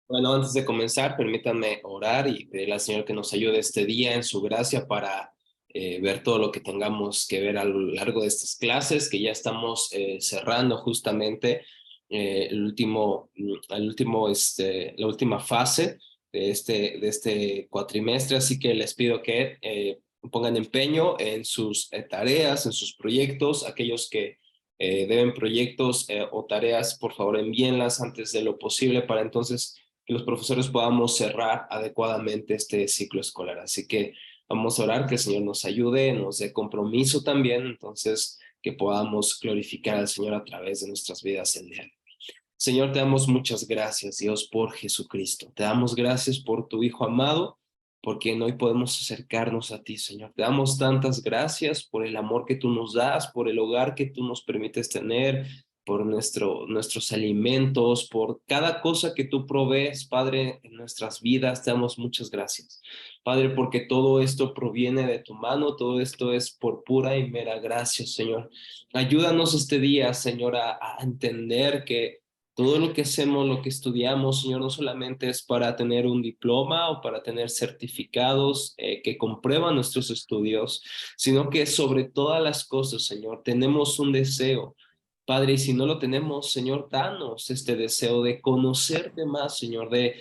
Bueno, antes de comenzar, permítanme orar y pedirle al Señor que nos ayude este día en su gracia para ver todo lo que tengamos que ver a lo largo de estas clases, que ya estamos cerrando justamente la última fase de este cuatrimestre, así que les pido que pongan empeño en sus tareas, en sus proyectos, aquellos que deben proyectos o tareas, por favor envíenlas antes de lo posible para entonces que los profesores podamos cerrar adecuadamente este ciclo escolar. Así que vamos a orar que el Señor nos ayude, nos dé compromiso también, entonces que podamos glorificar al Señor a través de nuestras vidas el día de hoy. Señor, te damos muchas gracias, Dios, por Jesucristo. Te damos gracias por tu Hijo amado, porque hoy podemos acercarnos a ti, Señor. Te damos tantas gracias por el amor que tú nos das, por el hogar que tú nos permites tener, por nuestros alimentos, por cada cosa que tú provees, Padre, en nuestras vidas. Te damos muchas gracias, Padre, porque todo esto proviene de tu mano, todo esto es por pura y mera gracia, Señor. Ayúdanos este día, Señor, a entender que todo lo que hacemos, lo que estudiamos, Señor, no solamente es para tener un diploma o para tener certificados que comprueban nuestros estudios, sino que sobre todas las cosas, Señor, tenemos un deseo. Padre, y si no lo tenemos, Señor, danos este deseo de conocerte más, Señor, de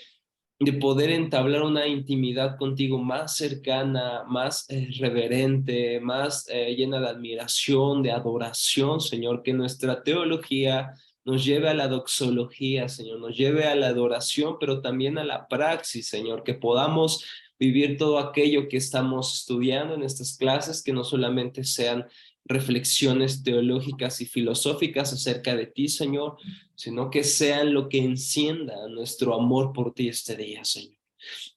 poder entablar una intimidad contigo más cercana, más reverente, más llena de admiración, de adoración, Señor, que nuestra teología nos lleve a la doxología, Señor, nos lleve a la adoración, pero también a la praxis, Señor, que podamos vivir todo aquello que estamos estudiando en estas clases, que no solamente sean reflexiones teológicas y filosóficas acerca de ti, Señor, sino que sean lo que encienda nuestro amor por ti este día, Señor.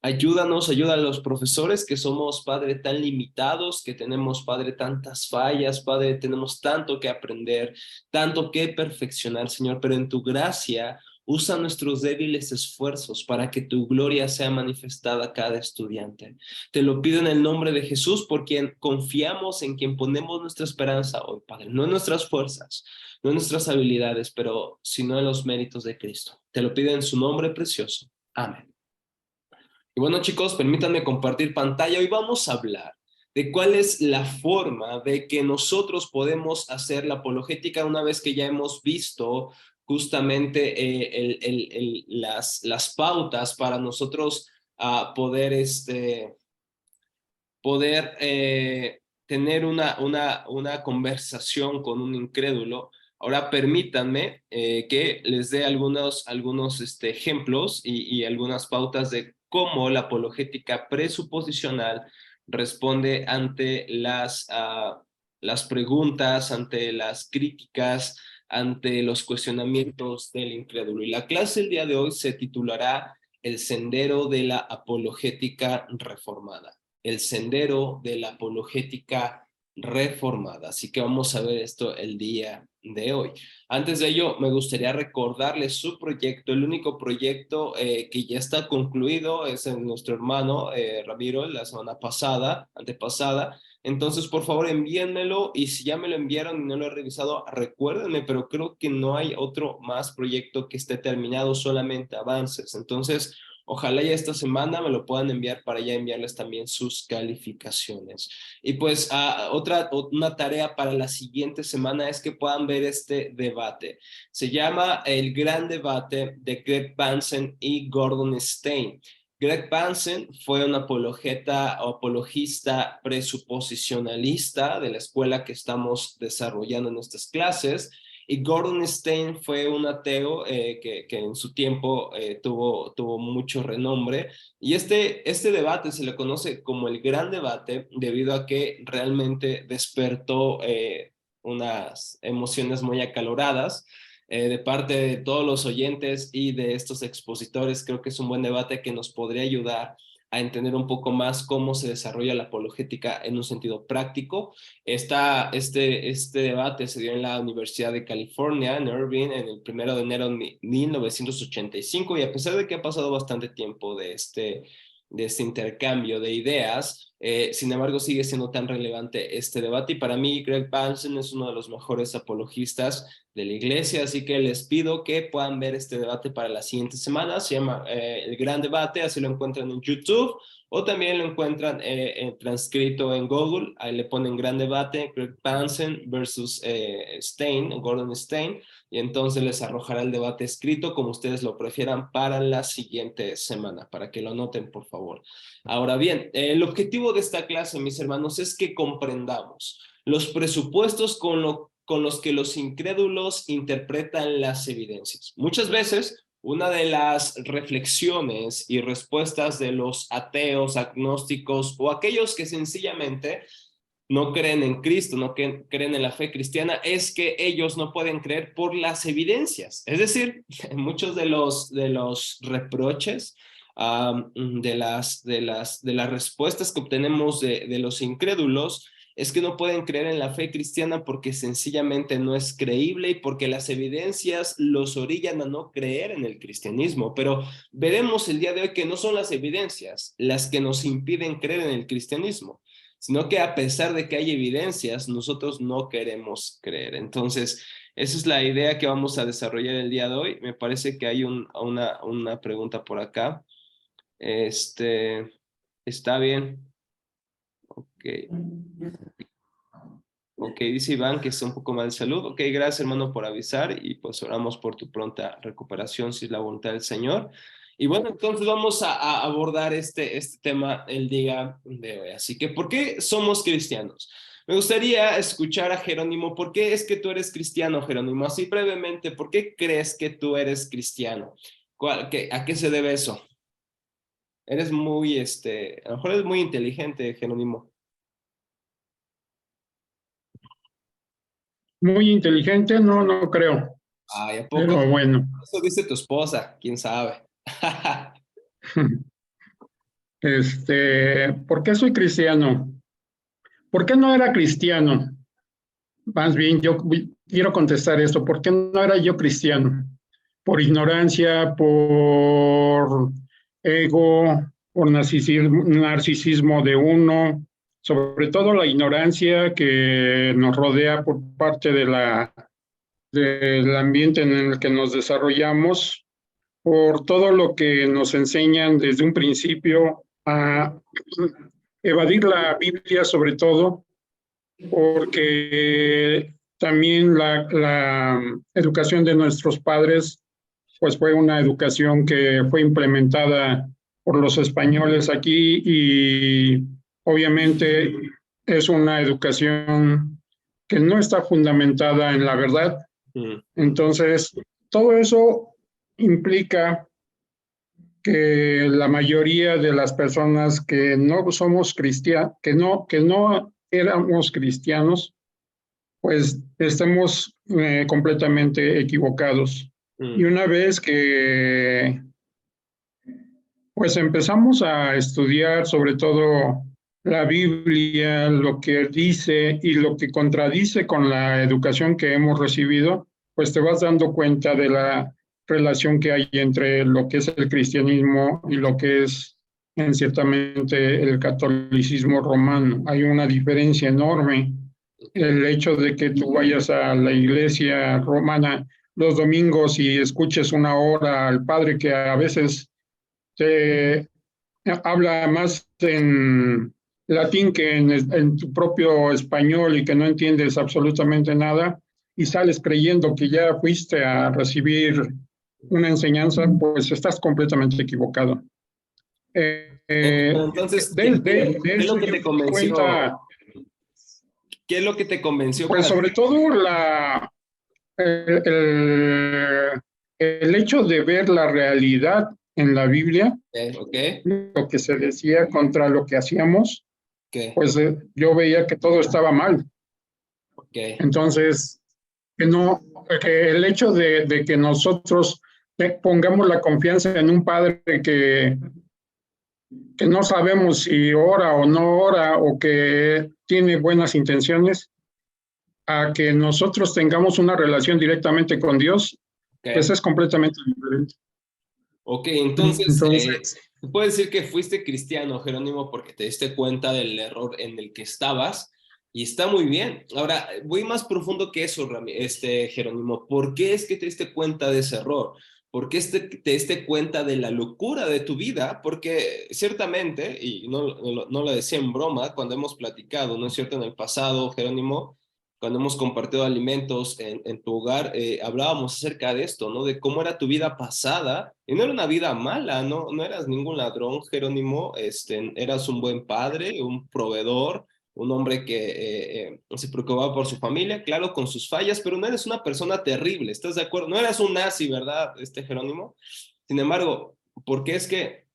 Ayúdanos, ayuda a los profesores que somos, Padre, tan limitados, que tenemos, Padre, tantas fallas, Padre, tenemos tanto que aprender, tanto que perfeccionar, Señor, pero en tu gracia usa nuestros débiles esfuerzos para que tu gloria sea manifestada a cada estudiante. Te lo pido en el nombre de Jesús, por quien confiamos, en quien ponemos nuestra esperanza hoy, Padre, no en nuestras fuerzas, no en nuestras habilidades, pero sino en los méritos de Cristo. Te lo pido en su nombre precioso. Amén. Y bueno, chicos, permítanme compartir pantalla. Hoy vamos a hablar de cuál es la forma de que nosotros podemos hacer la apologética una vez que ya hemos visto justamente las pautas para nosotros poder, tener una conversación con un incrédulo. Ahora permítanme que les dé algunos ejemplos y algunas pautas de cómo la apologética presuposicional responde ante las preguntas, ante las críticas, ante los cuestionamientos del incrédulo. Y la clase el día de hoy se titulará El sendero de la apologética reformada. El sendero de la apologética reformada. Así que vamos a ver esto el día de hoy. Antes de ello, me gustaría recordarles su proyecto. El único proyecto que ya está concluido es en nuestro hermano Ramiro, la semana pasada, antepasada. Entonces, por favor, envíenmelo y si ya me lo enviaron y no lo he revisado, recuérdenme, pero creo que no hay otro más proyecto que esté terminado, solamente avances. Entonces, ojalá ya esta semana me lo puedan enviar para ya enviarles también sus calificaciones. Y pues una tarea para la siguiente semana es que puedan ver este debate. Se llama El Gran Debate de Greg Bansen y Gordon Stein. Greg Bansen fue un apologeta o apologista presuposicionalista de la escuela que estamos desarrollando en estas clases. Y Gordon Stein fue un ateo que en su tiempo tuvo mucho renombre. Y este debate se le conoce como el Gran Debate debido a que realmente despertó unas emociones muy acaloradas de parte de todos los oyentes y de estos expositores. Creo que es un buen debate que nos podría ayudar a entender un poco más cómo se desarrolla la apologética en un sentido práctico. Este debate se dio en la Universidad de California, en Irvine, en el 1 de enero de 1985, y a pesar de que ha pasado bastante tiempo de este intercambio de ideas, Sin embargo, sigue siendo tan relevante este debate y para mí Greg Bahnsen es uno de los mejores apologistas de la iglesia, así que les pido que puedan ver este debate para la siguiente semana. Se llama El Gran Debate, así lo encuentran en YouTube o también lo encuentran transcrito en Google. Ahí le ponen Gran Debate, Greg Bahnsen versus Gordon Stein, y entonces les arrojará el debate escrito como ustedes lo prefieran para la siguiente semana, para que lo anoten, por favor. Ahora bien, el objetivo de esta clase, mis hermanos, es que comprendamos los presupuestos con los que los incrédulos interpretan las evidencias. Muchas veces, una de las reflexiones y respuestas de los ateos, agnósticos o aquellos que sencillamente no creen en Cristo, no creen en la fe cristiana, es que ellos no pueden creer por las evidencias. Es decir, muchos de los reproches, de las respuestas que obtenemos de los incrédulos, es que no pueden creer en la fe cristiana porque sencillamente no es creíble y porque las evidencias los orillan a no creer en el cristianismo. Pero veremos el día de hoy que no son las evidencias las que nos impiden creer en el cristianismo, sino que a pesar de que hay evidencias, nosotros no queremos creer. Entonces, esa es la idea que vamos a desarrollar el día de hoy. Me parece que hay una pregunta por acá. Está bien. Ok. Ok, dice Iván que está un poco mal de salud. Ok, gracias hermano por avisar y pues oramos por tu pronta recuperación si es la voluntad del Señor. Y bueno, entonces vamos a abordar este tema el día de hoy. Así que, ¿por qué somos cristianos? Me gustaría escuchar a Jerónimo. ¿Por qué es que tú eres cristiano, Jerónimo? Así brevemente, ¿por qué crees que tú eres cristiano? ¿A qué se debe eso? Eres muy, a lo mejor eres muy inteligente, Jerónimo. Muy inteligente, no, no creo. Ay, ¿a poco? Pero bueno, Eso dice tu esposa, quién sabe. ¿por qué soy cristiano? ¿Por qué no era cristiano? Más bien, quiero contestar esto. ¿Por qué no era yo cristiano? Por ignorancia, por ego, por narcisismo de uno, sobre todo la ignorancia que nos rodea por parte del ambiente en el que nos desarrollamos, por todo lo que nos enseñan desde un principio a evadir la Biblia, sobre todo, porque también la educación de nuestros padres pues fue una educación que fue implementada por los españoles aquí y obviamente es una educación que no está fundamentada en la verdad. Entonces, todo eso implica que la mayoría de las personas que no somos cristianos, que no éramos cristianos, pues estemos completamente equivocados. Y una vez que pues empezamos a estudiar sobre todo la Biblia, lo que dice y lo que contradice con la educación que hemos recibido, pues te vas dando cuenta de la relación que hay entre lo que es el cristianismo y lo que es en ciertamente el catolicismo romano. Hay una diferencia enorme. El hecho de que tú vayas a la iglesia romana los domingos y escuches una hora al padre que a veces te habla más en latín que en tu propio español y que no entiendes absolutamente nada y sales creyendo que ya fuiste a recibir una enseñanza, pues estás completamente equivocado. Entonces, De ¿qué es lo eso que yo te me di convenció? cuenta, ¿Qué es lo que te convenció pues para sobre todo el, el, el hecho de ver la realidad en la Biblia, okay, lo que se decía contra lo que hacíamos, okay, pues yo veía que todo estaba mal. okay. Entonces, que no, que el hecho de que nosotros pongamos la confianza en un padre que no sabemos si ora o no ora o que tiene buenas intenciones, a que nosotros tengamos una relación directamente con Dios, pues Okay. es completamente diferente. Ok, entonces, Entonces, Puedo decir que fuiste cristiano, Jerónimo, porque te diste cuenta del error en el que estabas y está muy bien. Ahora, voy más profundo que eso, Jerónimo. ¿Por qué es que te diste cuenta de ese error? ¿Por qué te diste cuenta de la locura de tu vida? Porque ciertamente, y no lo decía en broma, cuando hemos platicado, ¿no es cierto? En el pasado, Jerónimo, cuando hemos compartido alimentos en tu hogar, hablábamos acerca de esto, ¿no? De cómo era tu vida pasada, y no era una vida mala, ¿no? No eras ningún ladrón, Jerónimo, eras un buen padre, un proveedor, un hombre que se preocupaba por su familia, claro, con sus fallas, pero no eres una persona terrible, ¿estás de acuerdo? No eras un nazi, ¿verdad, Jerónimo? Sin embargo, ¿por qué es que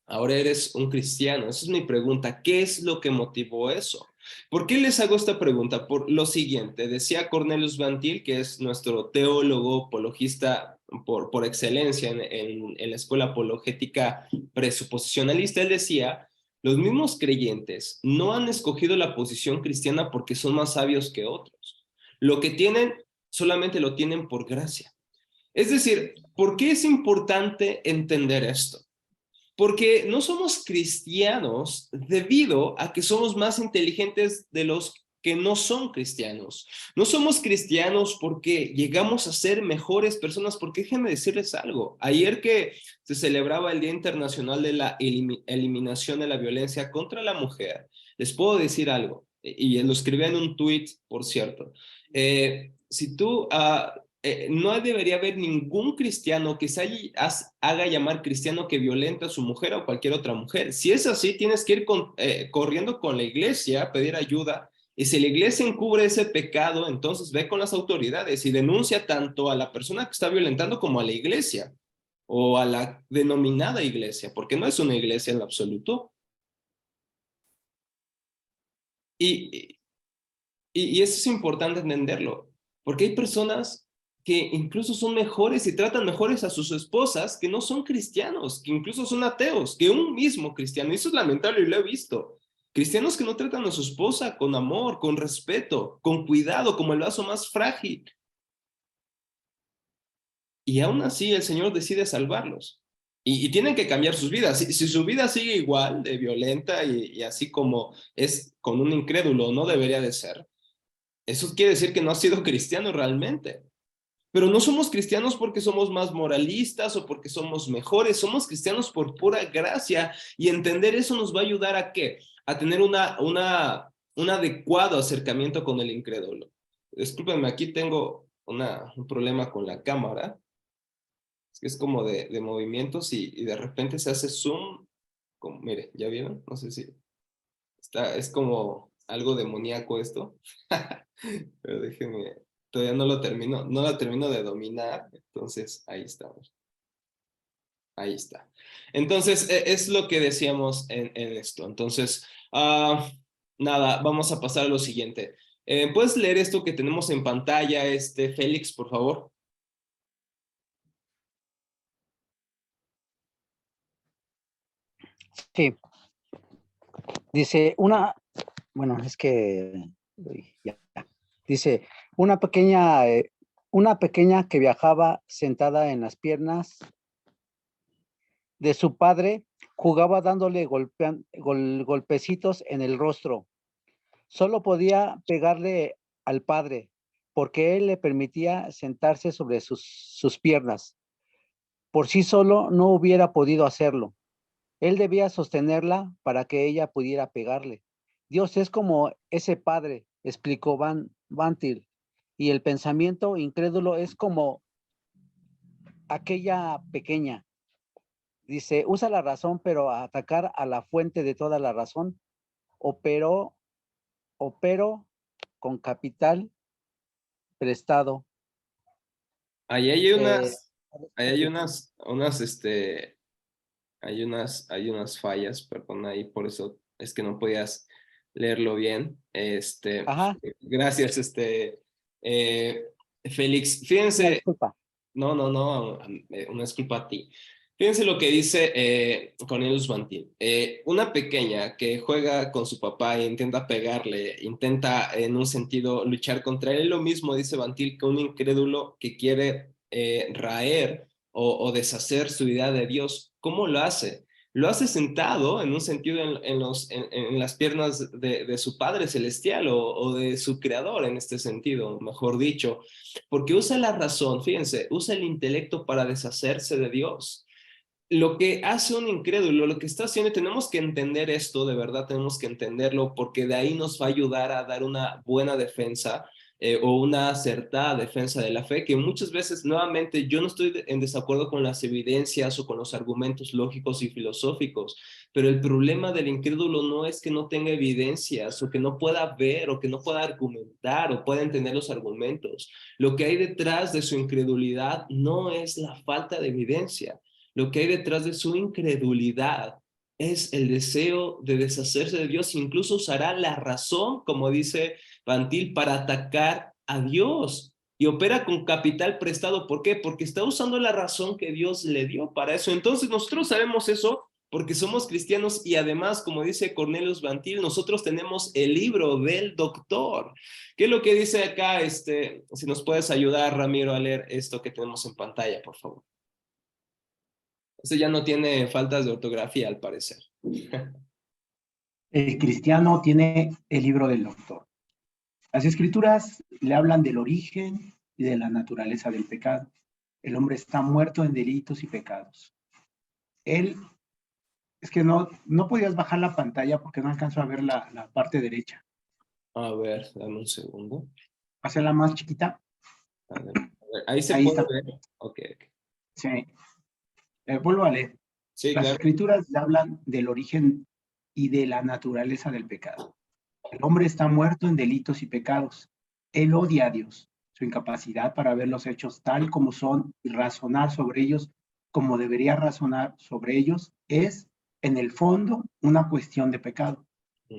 ahora eres un cristiano? Esa es mi pregunta. ¿Qué es lo que motivó eso? ¿Por qué les hago esta pregunta? Por lo siguiente, decía Cornelius Van Til, que es nuestro teólogo apologista por excelencia en la escuela apologética presuposicionalista, él decía, los mismos creyentes no han escogido la posición cristiana porque son más sabios que otros. Lo que tienen, solamente lo tienen por gracia. Es decir, ¿por qué es importante entender esto? Porque no somos cristianos debido a que somos más inteligentes de los que no son cristianos. No somos cristianos porque llegamos a ser mejores personas, porque déjenme decirles algo. Ayer que se celebraba el Día Internacional de la Eliminación de la Violencia contra la Mujer, les puedo decir algo, y lo escribí en un tweet, por cierto. Si tú no debería haber ningún cristiano que haga llamar cristiano que violenta a su mujer o cualquier otra mujer. Si es así, tienes que ir corriendo con la iglesia a pedir ayuda. Y si la iglesia encubre ese pecado, entonces ve con las autoridades y denuncia tanto a la persona que está violentando como a la iglesia o a la denominada iglesia, porque no es una iglesia en lo absoluto. Y, y eso es importante entenderlo, porque hay personas que incluso son mejores y tratan mejores a sus esposas que no son cristianos, que incluso son ateos, que un mismo cristiano. Y eso es lamentable y lo he visto. Cristianos que no tratan a su esposa con amor, con respeto, con cuidado, como el vaso más frágil. Y aún así el Señor decide salvarlos. Y tienen que cambiar sus vidas. Si su vida sigue igual de violenta y así como es con un incrédulo, no debería de ser. Eso quiere decir que no has sido cristiano realmente. Pero no somos cristianos porque somos más moralistas o porque somos mejores. Somos cristianos por pura gracia. Y entender eso nos va a ayudar ¿a qué? A tener un adecuado acercamiento con el incrédulo. Discúlpenme, aquí tengo un problema con la cámara. Es que es como de movimientos y de repente se hace zoom. Como, mire, ¿ya vieron? No sé si es como algo demoníaco esto. Pero déjenme, todavía no la termino de dominar, entonces ahí estamos. Ahí está. Entonces, es lo que decíamos en esto. Entonces, nada, vamos a pasar a lo siguiente. ¿Puedes leer esto que tenemos en pantalla, Félix, por favor? Sí, dice bueno, es que, ya. Dice, una pequeña que viajaba sentada en las piernas de su padre, jugaba dándole golpecitos en el rostro. Solo podía pegarle al padre, porque él le permitía sentarse sobre sus piernas. Por sí solo no hubiera podido hacerlo. Él debía sostenerla para que ella pudiera pegarle. Dios es como ese padre, explicó Van Til, y el pensamiento incrédulo es como aquella pequeña. Dice, usa la razón, pero a atacar a la fuente de toda la razón, opero con capital prestado. Ahí hay Dice, hay unas fallas, perdón, ahí por eso es que no podías leerlo bien. ajá, Gracias, eh, Félix. una Fíjense, disculpa. no, una disculpa a ti. Fíjense lo que dice Cornelius Van Til. Una pequeña que juega con su papá e intenta pegarle, intenta en un sentido luchar contra él, es lo mismo, dice Van Til, que un incrédulo que quiere raer o deshacer su idea de Dios. ¿Cómo lo hace? lo hace sentado en un sentido en las piernas de su Padre Celestial o de su Creador en este sentido, mejor dicho, porque usa la razón, fíjense, usa el intelecto para deshacerse de Dios. Lo que hace un incrédulo, lo que está haciendo, tenemos que entender esto, de verdad tenemos que entenderlo, porque de ahí nos va a ayudar a dar una buena defensa o una acertada defensa de la fe, que muchas veces, nuevamente, yo no estoy en desacuerdo con las evidencias o con los argumentos lógicos y filosóficos, pero el problema del incrédulo no es que no tenga evidencias o que no pueda ver o que no pueda argumentar o pueda entender los argumentos. Lo que hay detrás de su incredulidad no es la falta de evidencia. Lo que hay detrás de su incredulidad es el deseo de deshacerse de Dios. Incluso usará la razón, como dice Bantil, para atacar a Dios. Y opera con capital prestado. ¿Por qué? Porque está usando la razón que Dios le dio para eso. Entonces nosotros sabemos eso porque somos cristianos y además, como dice Cornelius Bantil, nosotros tenemos el libro del doctor. ¿Qué es lo que dice acá? Si nos puedes ayudar, Ramiro, a leer esto que tenemos en pantalla, por favor. Este ya no tiene faltas de ortografía, al parecer. El cristiano tiene el libro del doctor. Las escrituras le hablan del origen y de la naturaleza del pecado. El hombre está muerto en delitos y pecados. Es que no podías bajar la pantalla porque no alcanzo a ver la parte derecha. A ver, dame un segundo. Hacerla más chiquita. A ver, ahí se Ahí puede está. ver. Ok. Sí. Vuelvo a leer. Sí, Las claro. escrituras le hablan del origen y de la naturaleza del pecado. El hombre está muerto en delitos y pecados. Él odia a Dios. Su incapacidad para ver los hechos tal como son y razonar sobre ellos como debería razonar sobre ellos es, en el fondo, una cuestión de pecado.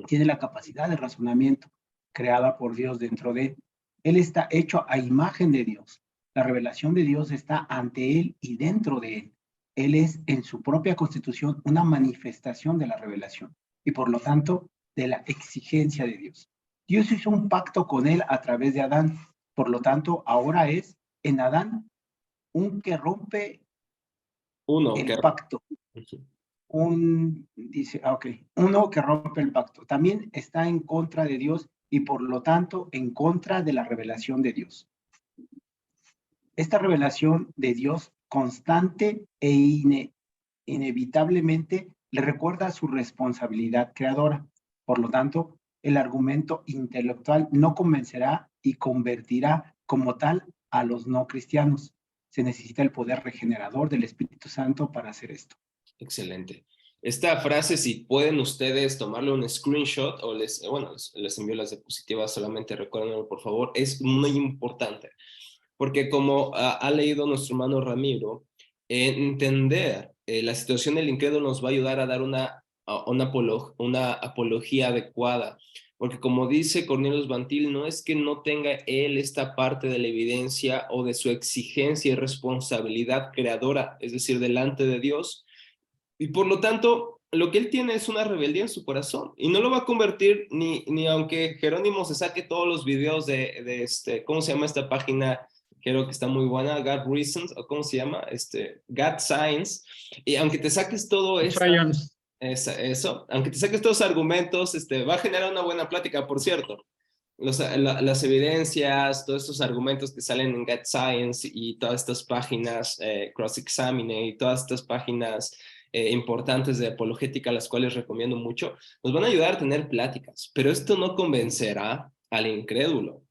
Tiene la capacidad de razonamiento creada por Dios dentro de él. Él está hecho a imagen de Dios. La revelación de Dios está ante él y dentro de él. Él es en su propia constitución una manifestación de la revelación y por lo tanto de la exigencia de Dios. Dios hizo un pacto con él a través de Adán. Por lo tanto, ahora es en Adán un que rompe el pacto. Uno que rompe el pacto. También está en contra de Dios y por lo tanto en contra de la revelación de Dios. Esta revelación de Dios constante e inevitablemente le recuerda su responsabilidad creadora. Por lo tanto, el argumento intelectual no convencerá y convertirá como tal a los no cristianos. Se necesita el poder regenerador del Espíritu Santo para hacer esto. Excelente. Esta frase, si pueden ustedes tomarle un screenshot o les envío las diapositivas, solamente recuérdenlo por favor, es muy importante. Porque como ha leído nuestro hermano Ramiro, entender la situación del incrédulo nos va a ayudar a dar una apología adecuada. Porque como dice Cornelius Bantil, no es que no tenga él esta parte de la evidencia o de su exigencia y responsabilidad creadora, es decir, delante de Dios. Y por lo tanto, lo que él tiene es una rebeldía en su corazón. Y no lo va a convertir ni aunque Jerónimo se saque todos los videos de ¿cómo se llama esta página? Creo que está muy buena, God Reasons, o ¿cómo se llama? God Science. Y aunque te saques todo eso, aunque te saques todos los argumentos, va a generar una buena plática, por cierto. Las evidencias, todos estos argumentos que salen en God Science y todas estas páginas, Cross-Examine y todas estas páginas importantes de apologética, las cuales recomiendo mucho, nos van a ayudar a tener pláticas, pero esto no convencerá al incrédulo.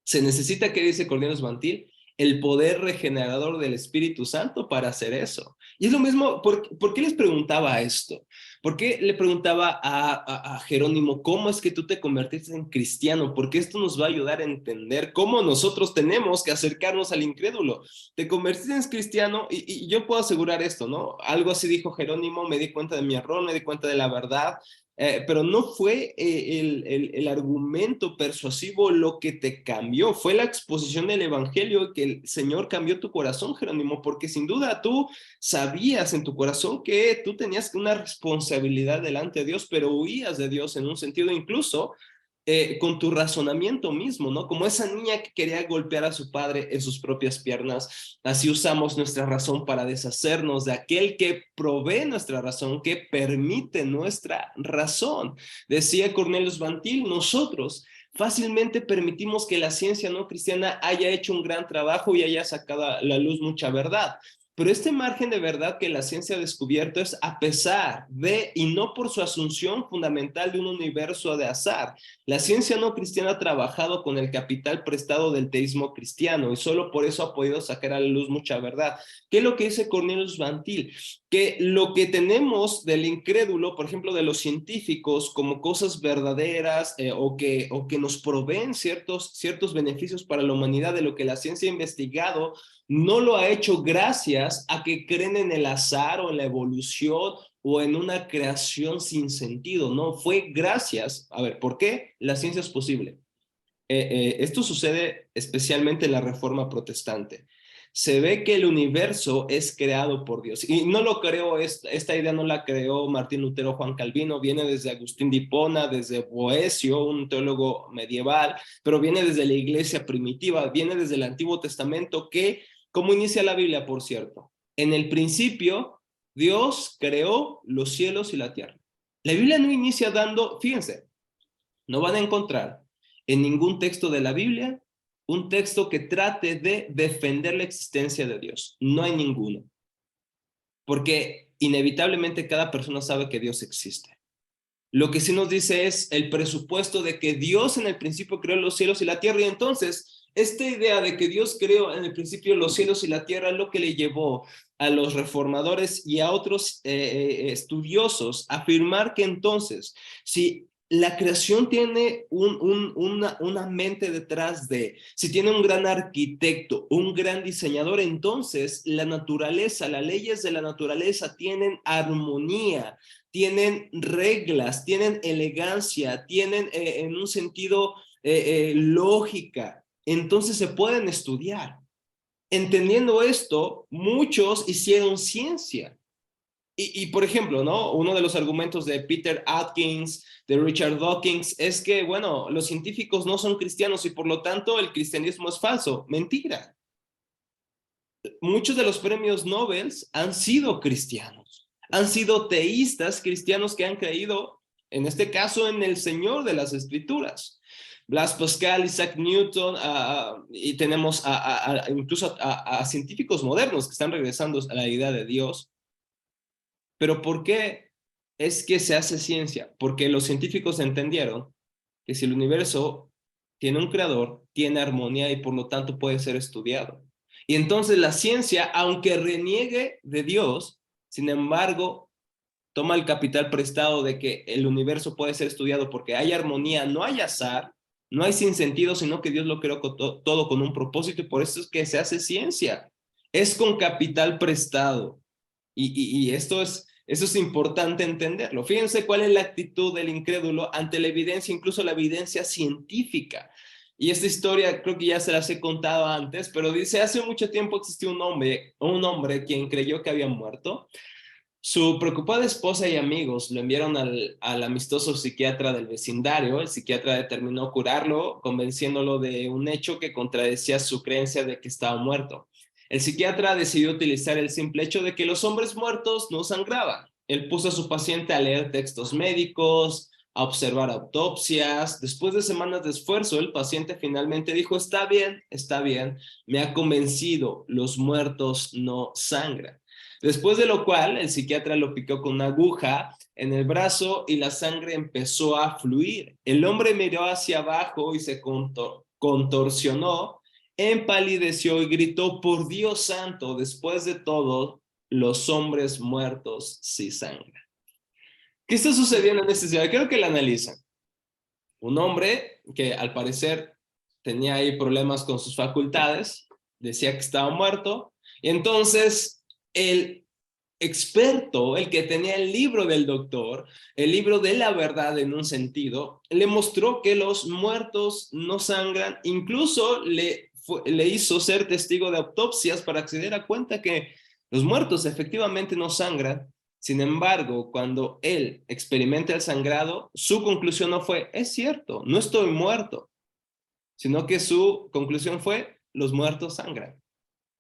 Se necesita, ¿qué dice Cornelius Bantil? El poder regenerador del Espíritu Santo para hacer eso. Y es lo mismo, ¿por qué les preguntaba esto? ¿Por qué le preguntaba a Jerónimo, cómo es que tú te convertiste en cristiano? Porque esto nos va a ayudar a entender cómo nosotros tenemos que acercarnos al incrédulo. Te convertiste en cristiano y yo puedo asegurar esto, ¿no? Algo así dijo Jerónimo, me di cuenta de mi error, me di cuenta de la verdad. Pero no fue el argumento persuasivo lo que te cambió, fue la exposición del evangelio que el Señor cambió tu corazón, Jerónimo, porque sin duda tú sabías en tu corazón que tú tenías una responsabilidad delante de Dios, pero huías de Dios en un sentido incluso. con tu razonamiento mismo, ¿no? Como esa niña que quería golpear a su padre en sus propias piernas, así usamos nuestra razón para deshacernos de aquel que provee nuestra razón, que permite nuestra razón. Decía Cornelius Van Til, nosotros fácilmente permitimos que la ciencia no cristiana haya hecho un gran trabajo y haya sacado a la luz mucha verdad. Pero este margen de verdad que la ciencia ha descubierto es a pesar de y no por su asunción fundamental de un universo de azar. La ciencia no cristiana ha trabajado con el capital prestado del teísmo cristiano y solo por eso ha podido sacar a la luz mucha verdad. ¿Qué es lo que dice Cornelius Van Til? Que lo que tenemos del incrédulo, por ejemplo, de los científicos, como cosas verdaderas o que nos proveen ciertos beneficios para la humanidad de lo que la ciencia ha investigado, no lo ha hecho gracias a que creen en el azar o en la evolución o en una creación sin sentido, no, fue gracias, a ver, ¿por qué? La ciencia es posible. Esto sucede especialmente en la Reforma Protestante. Se ve que el universo es creado por Dios. Y no lo creo, esta idea no la creó Martín Lutero o Juan Calvino, viene desde Agustín de Hipona, desde Boecio, un teólogo medieval, pero viene desde la iglesia primitiva, viene desde el Antiguo Testamento que, ¿cómo inicia la Biblia, por cierto? En el principio, Dios creó los cielos y la tierra. La Biblia no inicia dando, fíjense, no van a encontrar en ningún texto de la Biblia un texto que trate de defender la existencia de Dios. No hay ninguno. Porque inevitablemente cada persona sabe que Dios existe. Lo que sí nos dice es el presupuesto de que Dios en el principio creó los cielos y la tierra, y entonces esta idea de que Dios creó en el principio los cielos y la tierra es lo que le llevó a los reformadores y a otros estudiosos a afirmar que entonces, si la creación tiene una mente detrás si tiene un gran arquitecto, un gran diseñador, entonces la naturaleza, las leyes de la naturaleza tienen armonía, tienen reglas, tienen elegancia, tienen en un sentido lógica, entonces se pueden estudiar. Entendiendo esto, muchos hicieron ciencia. Y por ejemplo, ¿no? Uno de los argumentos de Peter Atkins, de Richard Dawkins, es que, bueno, los científicos no son cristianos y por lo tanto el cristianismo es falso. Mentira. Muchos de los premios Nobel han sido cristianos, han sido teístas cristianos que han creído, en este caso, en el Señor de las Escrituras. Blaise Pascal, Isaac Newton, y tenemos incluso a científicos modernos que están regresando a la idea de Dios. Pero ¿por qué es que se hace ciencia? Porque los científicos entendieron que si el universo tiene un creador, tiene armonía y por lo tanto puede ser estudiado. Y entonces la ciencia, aunque reniegue de Dios, sin embargo, toma el capital prestado de que el universo puede ser estudiado porque hay armonía, no hay azar, no hay sinsentido, sino que Dios lo creó todo con un propósito y por eso es que se hace ciencia. Es con capital prestado. Y esto es importante entenderlo. Fíjense cuál es la actitud del incrédulo ante la evidencia, incluso la evidencia científica. Y esta historia creo que ya se las he contado antes, pero dice, hace mucho tiempo existió un hombre quien creyó que había muerto. Su preocupada esposa y amigos lo enviaron al amistoso psiquiatra del vecindario. El psiquiatra determinó curarlo, convenciéndolo de un hecho que contradecía su creencia de que estaba muerto. El psiquiatra decidió utilizar el simple hecho de que los hombres muertos no sangraban. Él puso a su paciente a leer textos médicos, a observar autopsias. Después de semanas de esfuerzo, el paciente finalmente dijo, está bien, me ha convencido, los muertos no sangran. Después de lo cual, el psiquiatra lo picó con una aguja en el brazo y la sangre empezó a fluir. El hombre miró hacia abajo y se contorsionó, empalideció y gritó, por Dios santo, después de todo, los hombres muertos sí sangran. ¿Qué está sucediendo en esta ciudad? Quiero que la analicen. Un hombre que al parecer tenía ahí problemas con sus facultades, decía que estaba muerto, y entonces el experto, el que tenía el libro del doctor, el libro de la verdad en un sentido, le mostró que los muertos no sangran, incluso le hizo ser testigo de autopsias para acceder a cuenta que los muertos efectivamente no sangran, Sin embargo, cuando él experimenta el sangrado, su conclusión no fue, es cierto, no estoy muerto, sino que su conclusión fue, los muertos sangran.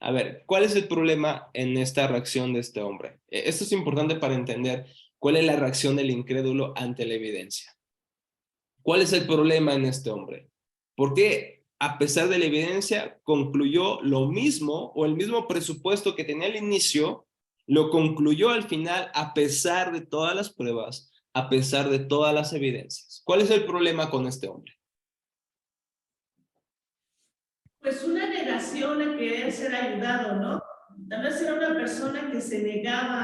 A ver, ¿cuál es el problema en esta reacción de este hombre? Esto es importante para entender cuál es la reacción del incrédulo ante la evidencia. ¿Cuál es el problema en este hombre? ¿Por qué, a pesar de la evidencia, concluyó lo mismo o el mismo presupuesto que tenía al inicio, lo concluyó al final a pesar de todas las pruebas, a pesar de todas las evidencias? ¿Cuál es el problema con este hombre? Pues una negación a querer ser ayudado, ¿no? Tal vez era una persona que se negaba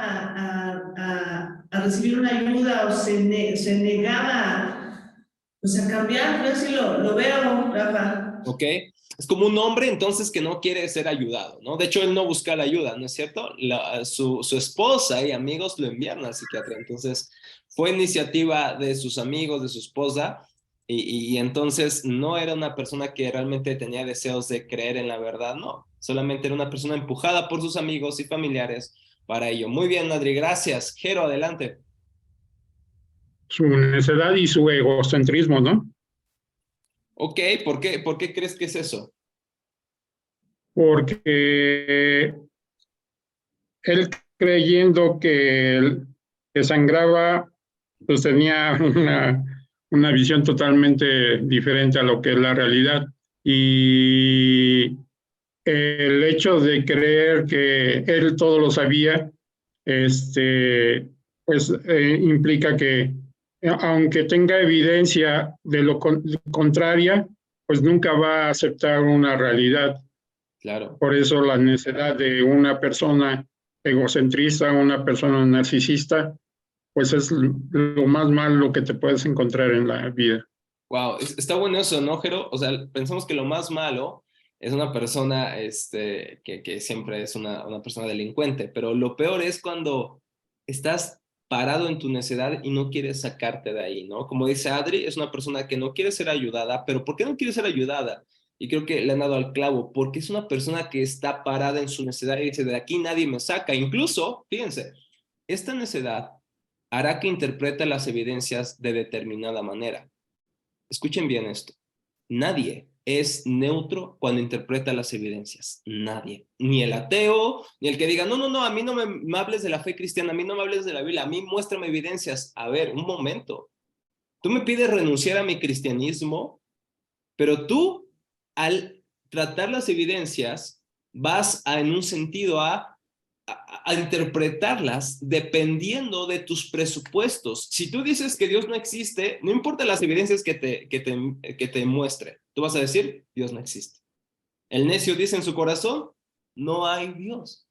a recibir una ayuda o se negaba pues, a cambiar. Yo así lo veo, Rafa. ¿Ok? Es como un hombre entonces que no quiere ser ayudado, ¿no? De hecho, él no busca la ayuda, ¿no es cierto? Su esposa y amigos lo enviaron al psiquiatra. Entonces, fue iniciativa de sus amigos, de su esposa, y entonces no era una persona que realmente tenía deseos de creer en la verdad, no. Solamente era una persona empujada por sus amigos y familiares para ello. Muy bien, Adri, gracias. Jero, adelante. Su necedad y su egocentrismo, ¿no? Ok, ¿por qué crees que es eso? Porque él creyendo que sangraba, pues tenía una visión totalmente diferente a lo que es la realidad. Y el hecho de creer que él todo lo sabía, pues implica que aunque tenga evidencia de lo contraria, pues nunca va a aceptar una realidad. Claro. Por eso la necesidad de una persona egocentrista, una persona narcisista, pues es lo más malo que te puedes encontrar en la vida. Wow, está bueno eso, ¿no, Jero? O sea, pensamos que lo más malo es una persona que siempre es una persona delincuente, pero lo peor es cuando estás parado en tu necedad y no quieres sacarte de ahí, ¿no? Como dice Adri, es una persona que no quiere ser ayudada, pero ¿por qué no quiere ser ayudada? Y creo que le han dado al clavo, porque es una persona que está parada en su necedad y dice, de aquí nadie me saca. Incluso, fíjense, esta necedad hará que interprete las evidencias de determinada manera. Escuchen bien esto. Nadie es neutro cuando interpreta las evidencias. Nadie. Ni el ateo, ni el que diga, no, a mí no me hables de la fe cristiana, a mí no me hables de la Biblia, a mí muéstrame evidencias. A ver, un momento. Tú me pides renunciar a mi cristianismo, pero tú, al tratar las evidencias, vas en un sentido a interpretarlas dependiendo de tus presupuestos. Si tú dices que Dios no existe, no importa las evidencias que te muestre, tú vas a decir, Dios no existe. El necio dice en su corazón, no hay Dios.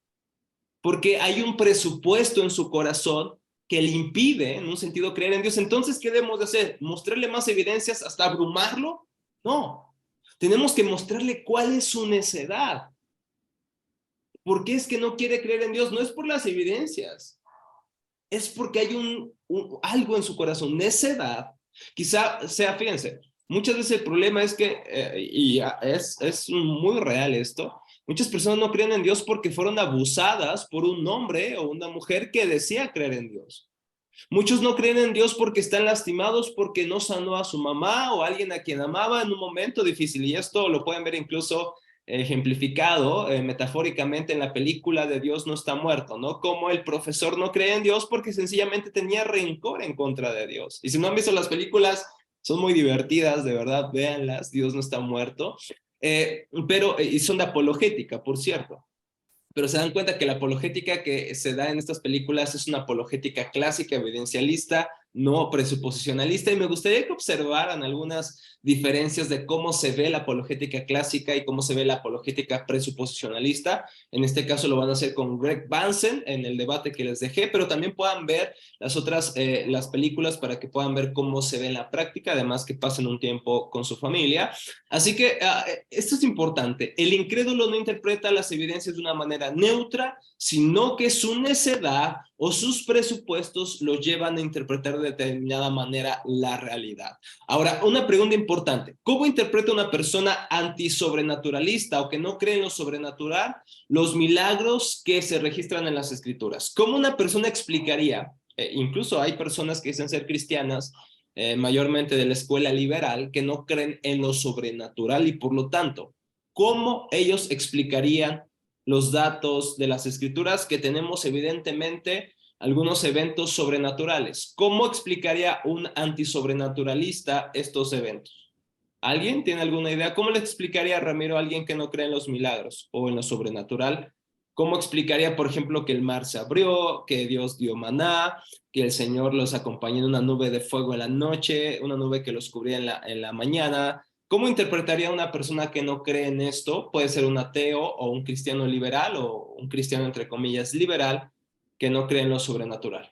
Porque hay un presupuesto en su corazón que le impide, en un sentido, creer en Dios. Entonces, ¿qué debemos de hacer? ¿Mostrarle más evidencias hasta abrumarlo? No. Tenemos que mostrarle cuál es su necedad. ¿Por qué es que no quiere creer en Dios? No es por las evidencias. Es porque hay algo en su corazón, necedad. Quizá sea, fíjense, muchas veces el problema es que, y es muy real esto, muchas personas no creen en Dios porque fueron abusadas por un hombre o una mujer que decía creer en Dios. Muchos no creen en Dios porque están lastimados porque no sanó a su mamá o a alguien a quien amaba en un momento difícil. Y esto lo pueden ver incluso ejemplificado metafóricamente en la película de Dios no está muerto, ¿no? Como el profesor no cree en Dios porque sencillamente tenía rencor en contra de Dios. Y si no han visto las películas, son muy divertidas, de verdad, véanlas, Dios no está muerto. Y son de apologética, por cierto. Pero se dan cuenta que la apologética que se da en estas películas es una apologética clásica, evidencialista, no presuposicionalista, y me gustaría que observaran algunas diferencias de cómo se ve la apologética clásica y cómo se ve la apologética presuposicionalista. En este caso lo van a hacer con Greg Bansen en el debate que les dejé, pero también puedan ver las otras, las películas para que puedan ver cómo se ve en la práctica, además que pasen un tiempo con su familia. Así que esto es importante. El incrédulo no interpreta las evidencias de una manera neutra, sino que su necedad o sus presupuestos los llevan a interpretar de determinada manera la realidad. Ahora, una pregunta importante importante. ¿Cómo interpreta una persona antisobrenaturalista o que no cree en lo sobrenatural los milagros que se registran en las Escrituras? ¿Cómo una persona explicaría? Incluso hay personas que dicen ser cristianas, mayormente de la escuela liberal, que no creen en lo sobrenatural y por lo tanto, ¿cómo ellos explicarían los datos de las Escrituras que tenemos evidentemente algunos eventos sobrenaturales? ¿Cómo explicaría un antisobrenaturalista estos eventos? ¿Alguien tiene alguna idea? ¿Cómo le explicaría a Ramiro a alguien que no cree en los milagros o en lo sobrenatural? ¿Cómo explicaría, por ejemplo, que el mar se abrió, que Dios dio maná, que el Señor los acompañó en una nube de fuego en la noche, una nube que los cubría en la mañana? ¿Cómo interpretaría una persona que no cree en esto? Puede ser un ateo o un cristiano liberal o un cristiano entre comillas liberal que no cree en lo sobrenatural.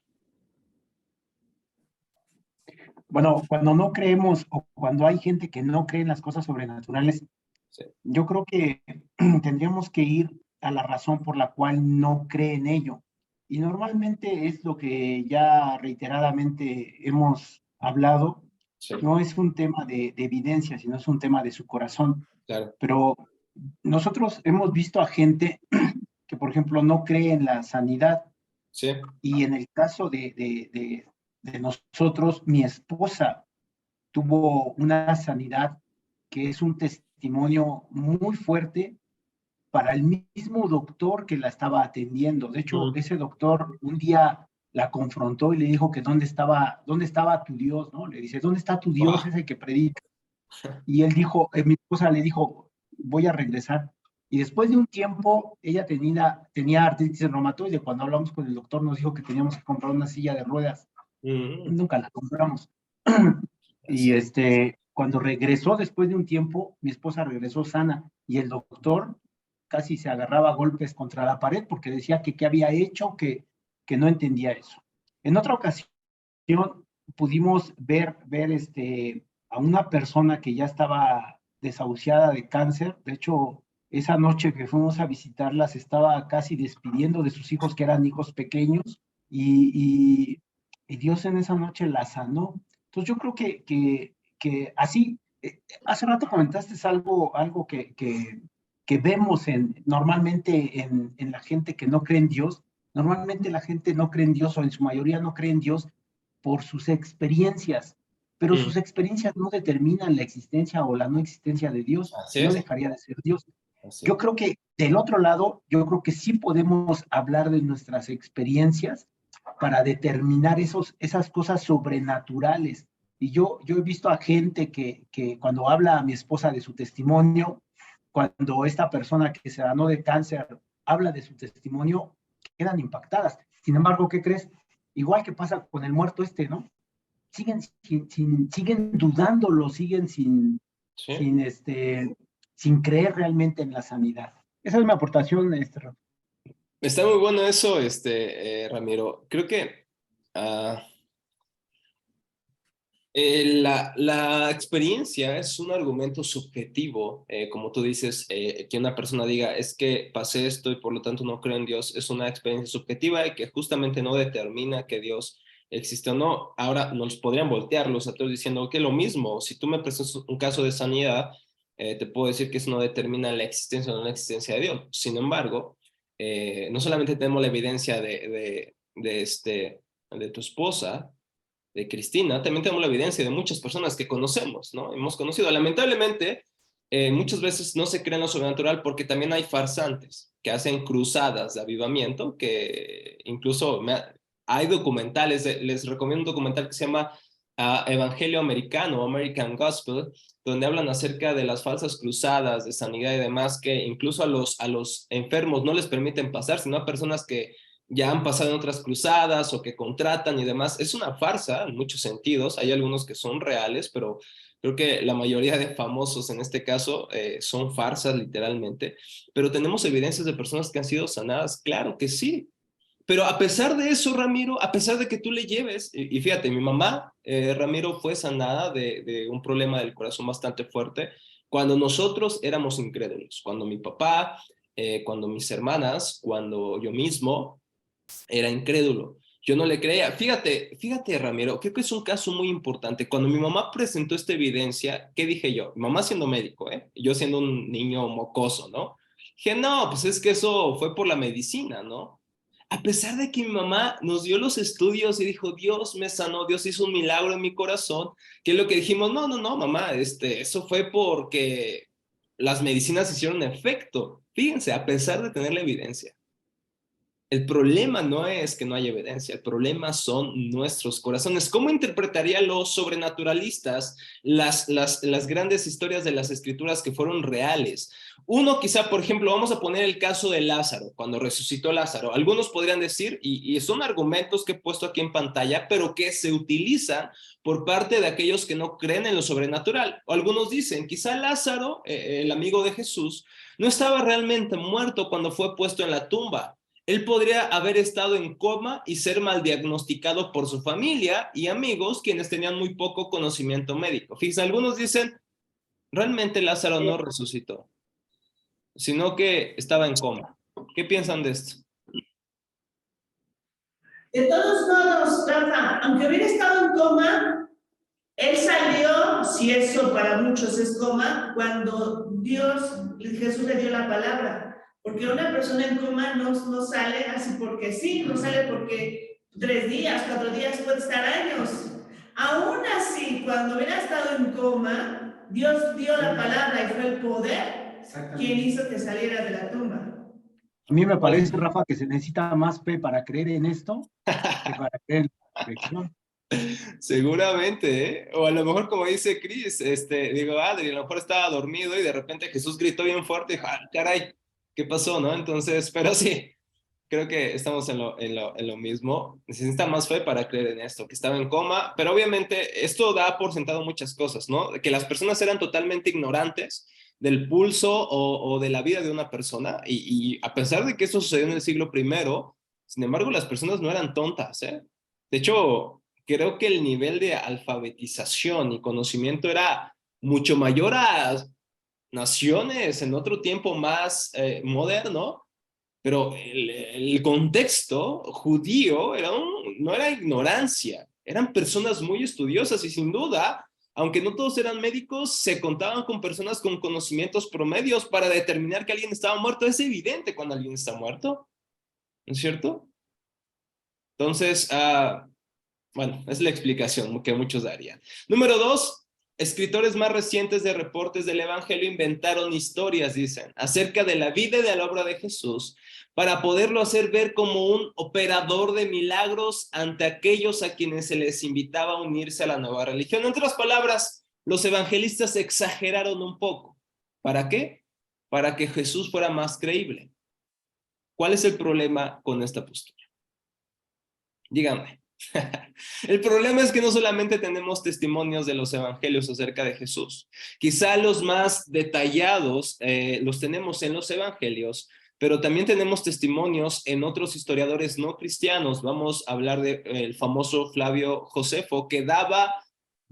Bueno, cuando no creemos o cuando hay gente que no cree en las cosas sobrenaturales, Sí. yo creo que tendríamos que ir a la razón por la cual no cree en ello. Y normalmente es lo que ya reiteradamente hemos hablado, Sí, no es un tema de evidencia, sino es un tema de su corazón. claro. Pero nosotros hemos visto a gente que, por ejemplo, no cree en la sanidad. Sí. Y en el caso de nosotros, mi esposa tuvo una sanidad que es un testimonio muy fuerte para el mismo doctor que la estaba atendiendo. De hecho, ese doctor un día la confrontó y le dijo que dónde estaba tu Dios, ¿no? Le dice, ¿dónde está tu Dios ese que predica? Y él dijo, mi esposa le dijo, voy a regresar. Y después de un tiempo, ella tenía artritis reumatoide. Cuando hablamos con el doctor, nos dijo que teníamos que comprar una silla de ruedas. Nunca la compramos. Y cuando regresó después de un tiempo, mi esposa regresó sana y el doctor casi se agarraba a golpes contra la pared porque decía que qué había hecho, que no entendía eso. En otra ocasión pudimos ver a una persona que ya estaba desahuciada de cáncer. De hecho, esa noche que fuimos a visitarla se estaba casi despidiendo de sus hijos, que eran hijos pequeños, y Dios en esa noche la sanó. Entonces yo creo que así, hace rato comentaste algo que vemos normalmente en la gente que no cree en Dios. Normalmente la gente no cree en Dios, o en su mayoría no cree en Dios por sus experiencias, pero sus experiencias no determinan la existencia o la no existencia de Dios, Así si no es. dejaría de ser Dios. Así. Yo creo que del otro lado, yo creo que sí podemos hablar de nuestras experiencias para determinar esas cosas sobrenaturales. Y yo he visto a gente que cuando habla a mi esposa de su testimonio, cuando esta persona que se sanó de cáncer habla de su testimonio, quedan impactadas. Sin embargo, ¿qué crees? Igual que pasa con el muerto ¿no? Siguen dudándolo, siguen Sí. sin creer realmente en la sanidad. Esa es mi aportación, Está muy bueno eso, Ramiro. Creo que la experiencia es un argumento subjetivo, como tú dices, que una persona diga, es que pasé esto y por lo tanto no creo en Dios, es una experiencia subjetiva y que justamente no determina que Dios existe o no. Ahora nos podrían voltear los ateos diciendo que lo mismo, si tú me prestas un caso de sanidad, te puedo decir que eso no determina la existencia o no la existencia de Dios. Sin embargo, no solamente tenemos la evidencia de tu esposa, de Cristina, también tenemos la evidencia de muchas personas que conocemos, ¿no? Hemos conocido. Lamentablemente, muchas veces no se cree en lo sobrenatural porque también hay farsantes que hacen cruzadas de avivamiento, que incluso hay documentales, les recomiendo un documental que se llama Evangelio Americano, American Gospel, donde hablan acerca de las falsas cruzadas de sanidad y demás, que incluso a los enfermos no les permiten pasar, sino a personas que ya han pasado en otras cruzadas o que contratan y demás. Es una farsa en muchos sentidos. Hay algunos que son reales, pero creo que la mayoría de famosos en este caso son farsas literalmente. Pero tenemos evidencias de personas que han sido sanadas. Claro que sí. Pero a pesar de eso, Ramiro, a pesar de que tú le lleves, y fíjate, mi mamá, Ramiro, fue sanada de un problema del corazón bastante fuerte cuando nosotros éramos incrédulos, cuando mi papá, cuando mis hermanas, cuando yo mismo era incrédulo. Yo no le creía. Fíjate, Ramiro, creo que es un caso muy importante. Cuando mi mamá presentó esta evidencia, ¿qué dije yo? Mi mamá siendo médico, yo siendo un niño mocoso, ¿no? Dije, no, pues es que eso fue por la medicina, ¿no? A pesar de que mi mamá nos dio los estudios y dijo, Dios me sanó, Dios hizo un milagro en mi corazón, que es lo que dijimos, no, no, no, mamá, eso fue porque las medicinas hicieron efecto. Fíjense, a pesar de tener la evidencia. El problema no es que no haya evidencia, el problema son nuestros corazones. ¿Cómo interpretarían los sobrenaturalistas las grandes historias de las escrituras que fueron reales? Uno quizá, por ejemplo, vamos a poner el caso de Lázaro, cuando resucitó Lázaro. Algunos podrían decir, y son argumentos que he puesto aquí en pantalla, pero que se utilizan por parte de aquellos que no creen en lo sobrenatural. O algunos dicen, quizá Lázaro, el amigo de Jesús, no estaba realmente muerto cuando fue puesto en la tumba. Él podría haber estado en coma y ser mal diagnosticado por su familia y amigos, quienes tenían muy poco conocimiento médico. Fíjense, algunos dicen, realmente Lázaro no resucitó, sino que estaba en coma. ¿Qué piensan de esto? De todos modos, Rafa, aunque hubiera estado en coma, él salió, si eso para muchos es coma, cuando Jesús le dio la palabra. Porque una persona en coma no sale así porque sí, no sale porque 3 días, 4 días, puede estar años. Aún así, cuando hubiera estado en coma, Dios dio la palabra y fue el poder quien hizo que saliera de la tumba. A mí me parece, Rafa, que se necesita más fe para creer en esto que para creer en la resurrección. Seguramente, o a lo mejor como dice Chris, Adri, a lo mejor estaba dormido y de repente Jesús gritó bien fuerte y dijo, ah, caray, ¿qué pasó, no? Entonces, pero sí, creo que estamos en lo mismo. Necesita más fe para creer en esto, que estaba en coma, pero obviamente esto da por sentado muchas cosas, ¿no? Que las personas eran totalmente ignorantes del pulso o de la vida de una persona y a pesar de que esto sucedió en el siglo I, sin embargo, las personas no eran tontas, ¿eh? De hecho, creo que el nivel de alfabetización y conocimiento era mucho mayor a naciones en otro tiempo más moderno, pero el contexto judío no era ignorancia, eran personas muy estudiosas y sin duda, aunque no todos eran médicos, se contaban con personas con conocimientos promedios para determinar que alguien estaba muerto. Es evidente cuando alguien está muerto, ¿no es cierto? Entonces, bueno, es la explicación que muchos darían. Número 2. Escritores más recientes de reportes del Evangelio inventaron historias, dicen, acerca de la vida y de la obra de Jesús, para poderlo hacer ver como un operador de milagros ante aquellos a quienes se les invitaba a unirse a la nueva religión. En otras palabras, los evangelistas exageraron un poco. ¿Para qué? Para que Jesús fuera más creíble. ¿Cuál es el problema con esta postura? Díganme. El problema es que no solamente tenemos testimonios de los evangelios acerca de Jesús, quizá los más detallados los tenemos en los evangelios, pero también tenemos testimonios en otros historiadores no cristianos. Vamos a hablar del famoso Flavio Josefo, que daba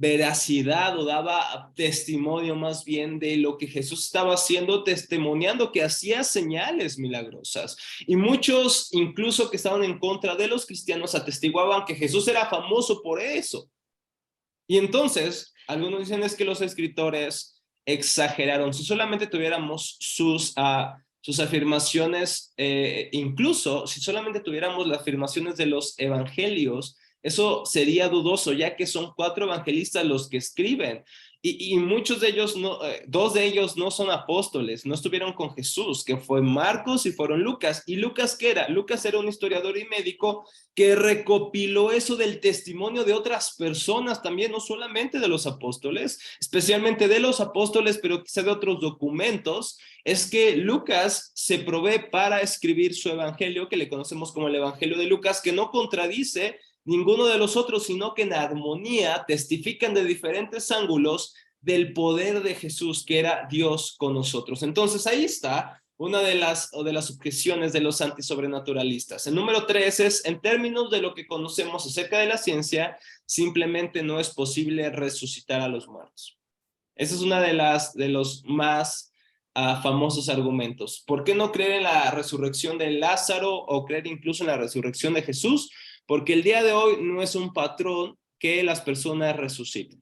veracidad o daba testimonio más bien de lo que Jesús estaba haciendo, testimoniando que hacía señales milagrosas. Y muchos, incluso que estaban en contra de los cristianos, atestiguaban que Jesús era famoso por eso. Y entonces, algunos dicen es que los escritores exageraron. Si solamente tuviéramos sus afirmaciones, incluso si solamente tuviéramos las afirmaciones de los evangelios, eso sería dudoso, ya que son 4 evangelistas los que escriben. Y muchos de ellos, dos de ellos no son apóstoles, no estuvieron con Jesús, que fue Marcos y fueron Lucas. ¿Y Lucas qué era? Lucas era un historiador y médico que recopiló eso del testimonio de otras personas también, no solamente de los apóstoles, especialmente de los apóstoles, pero quizá de otros documentos. Es que Lucas se provee para escribir su evangelio, que le conocemos como el Evangelio de Lucas, que no contradice ninguno de los otros, sino que en armonía testifican de diferentes ángulos del poder de Jesús, que era Dios con nosotros. Entonces ahí está una de las objeciones de los antisobrenaturalistas. El número 3 es, en términos de lo que conocemos acerca de la ciencia, simplemente no es posible resucitar a los muertos. Esa es una de los más famosos argumentos. ¿Por qué no creer en la resurrección de Lázaro o creer incluso en la resurrección de Jesús? porque el día de hoy no es un patrón que las personas resuciten.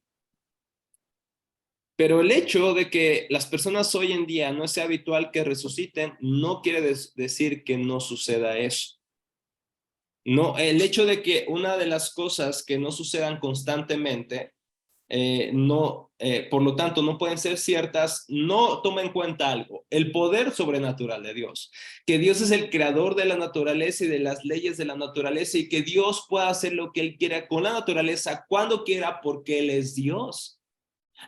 Pero el hecho de que las personas hoy en día no sea habitual que resuciten, no quiere decir que no suceda eso. No, el hecho de que una de las cosas que no sucedan constantemente, por lo tanto, no pueden ser ciertas, no toma en cuenta algo, el poder sobrenatural de Dios, que Dios es el creador de la naturaleza y de las leyes de la naturaleza, y que Dios pueda hacer lo que Él quiera con la naturaleza cuando quiera, porque Él es Dios.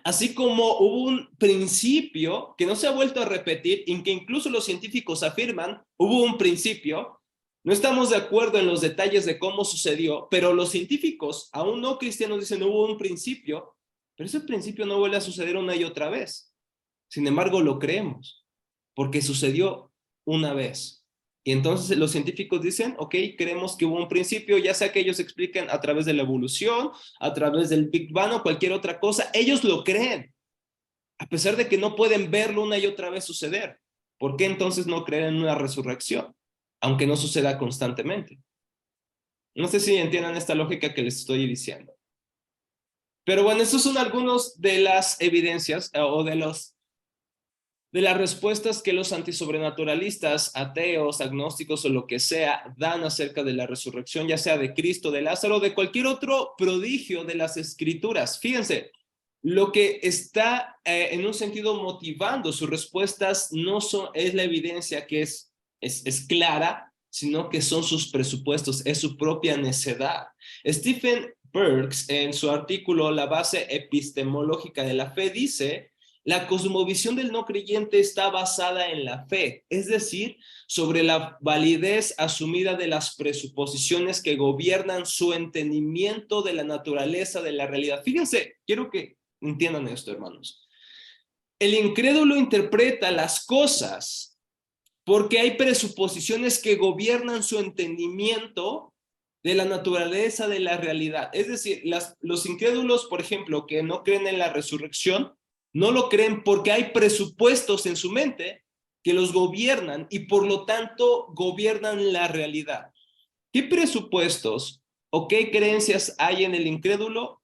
Así como hubo un principio que no se ha vuelto a repetir, y que incluso los científicos afirman, hubo un principio. No estamos de acuerdo en los detalles de cómo sucedió, pero los científicos, aún no cristianos, dicen hubo un principio, pero ese principio no vuelve a suceder una y otra vez. Sin embargo, lo creemos, porque sucedió una vez. Y entonces los científicos dicen, ok, creemos que hubo un principio, ya sea que ellos expliquen a través de la evolución, a través del Big Bang o cualquier otra cosa, ellos lo creen, a pesar de que no pueden verlo una y otra vez suceder. ¿Por qué entonces no creen en una resurrección? Aunque no suceda constantemente. No sé si entiendan esta lógica que les estoy diciendo. Pero bueno, estos son algunos de las evidencias o de las respuestas que los antisobrenaturalistas, ateos, agnósticos o lo que sea, dan acerca de la resurrección, ya sea de Cristo, de Lázaro, de cualquier otro prodigio de las Escrituras. Fíjense, lo que está en un sentido motivando sus respuestas no es la evidencia que es clara, sino que son sus presupuestos, es su propia necedad. Stephen Burks, en su artículo La base epistemológica de la fe, dice: la cosmovisión del no creyente está basada en la fe, es decir, sobre la validez asumida de las presuposiciones que gobiernan su entendimiento de la naturaleza de la realidad. Fíjense, quiero que entiendan esto, hermanos. El incrédulo interpreta las cosas porque hay presuposiciones que gobiernan su entendimiento de la naturaleza de la realidad. Es decir, los incrédulos, por ejemplo, que no creen en la resurrección, no lo creen porque hay presupuestos en su mente que los gobiernan y por lo tanto gobiernan la realidad. ¿Qué presupuestos o qué creencias hay en el incrédulo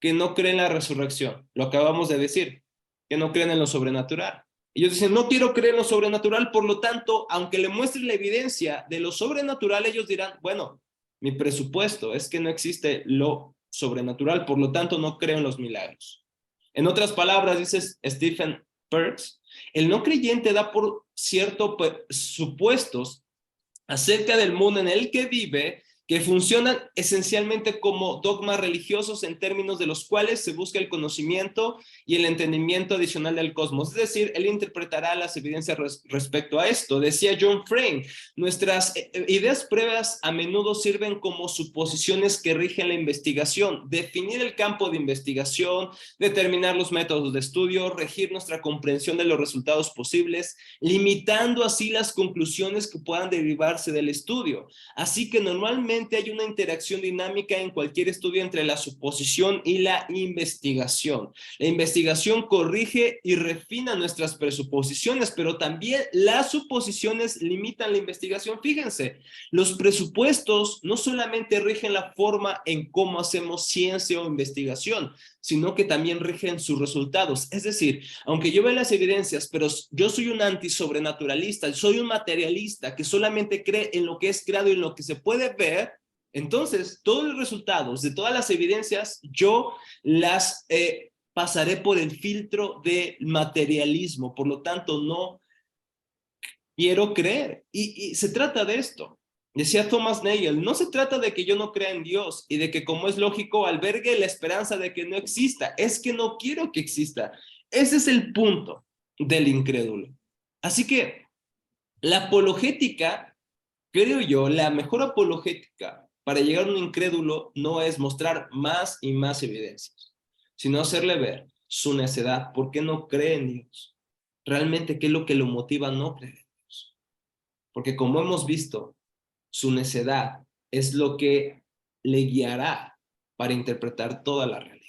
que no creen en la resurrección? Lo acabamos de decir, que no creen en lo sobrenatural. Ellos dicen, no quiero creer en lo sobrenatural, por lo tanto, aunque le muestre la evidencia de lo sobrenatural, ellos dirán, bueno, mi presupuesto es que no existe lo sobrenatural, por lo tanto no creo en los milagros. En otras palabras, dice Stephen Burks, el no creyente da por cierto supuestos acerca del mundo en el que vive, que funcionan esencialmente como dogmas religiosos en términos de los cuales se busca el conocimiento y el entendimiento adicional del cosmos. Es decir, él interpretará las evidencias respecto a esto. Decía John Frame, nuestras ideas previas a menudo sirven como suposiciones que rigen la investigación, definir el campo de investigación, determinar los métodos de estudio, regir nuestra comprensión de los resultados posibles, limitando así las conclusiones que puedan derivarse del estudio. Así que normalmente hay una interacción dinámica en cualquier estudio entre la suposición y la investigación. La investigación corrige y refina nuestras presuposiciones, pero también las suposiciones limitan la investigación. Fíjense, los presupuestos no solamente rigen la forma en cómo hacemos ciencia o investigación, sino que también rigen sus resultados. Es decir, aunque yo vea las evidencias, pero yo soy un antisobrenaturalista, soy un materialista que solamente cree en lo que es creado y en lo que se puede ver, entonces todos los resultados de todas las evidencias yo las pasaré por el filtro del materialismo. Por lo tanto, no quiero creer. Y se trata de esto. Decía Thomas Nagel, no se trata de que yo no crea en Dios y de que, como es lógico, albergue la esperanza de que no exista. Es que no quiero que exista. Ese es el punto del incrédulo. Así que la apologética, creo yo, la mejor apologética para llegar a un incrédulo no es mostrar más y más evidencias, sino hacerle ver su necedad. ¿Por qué no cree en Dios? Realmente, ¿qué es lo que lo motiva a no creer en Dios? Porque como hemos visto, su necedad es lo que le guiará para interpretar toda la realidad.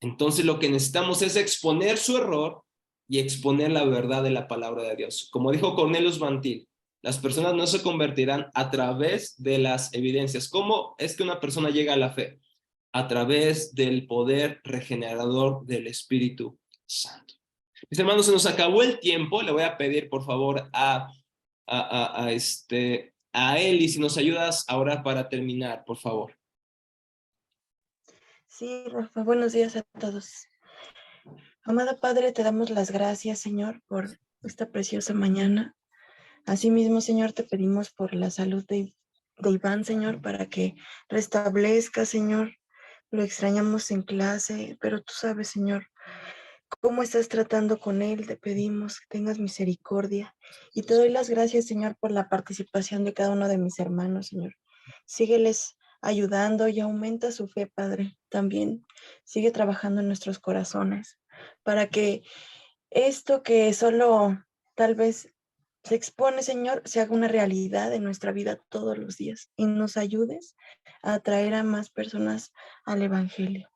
Entonces lo que necesitamos es exponer su error y exponer la verdad de la palabra de Dios. Como dijo Cornelius Van Til, Las personas no se convertirán a través de las evidencias. ¿Cómo es que una persona llega a la fe? A través del poder regenerador del Espíritu Santo. Mis hermanos, se nos acabó el tiempo. Le voy a pedir, por favor, a Eli, si nos ayudas a orar para terminar, por favor. Sí, Rafa, buenos días a todos. Amado Padre, te damos las gracias, Señor, por esta preciosa mañana. Asimismo, Señor, te pedimos por la salud de Iván, Señor, para que restablezca, Señor. Lo extrañamos en clase, pero tú sabes, Señor, cómo estás tratando con él. Te pedimos que tengas misericordia. Y te doy las gracias, Señor, por la participación de cada uno de mis hermanos, Señor. Sígueles ayudando y aumenta su fe, Padre. También sigue trabajando en nuestros corazones para que esto que solo tal vez se expone, Señor, se haga una realidad en nuestra vida todos los días y nos ayudes a atraer a más personas al Evangelio.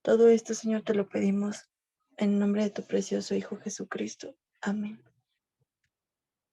Todo esto, Señor, te lo pedimos en nombre de tu precioso Hijo Jesucristo. Amén.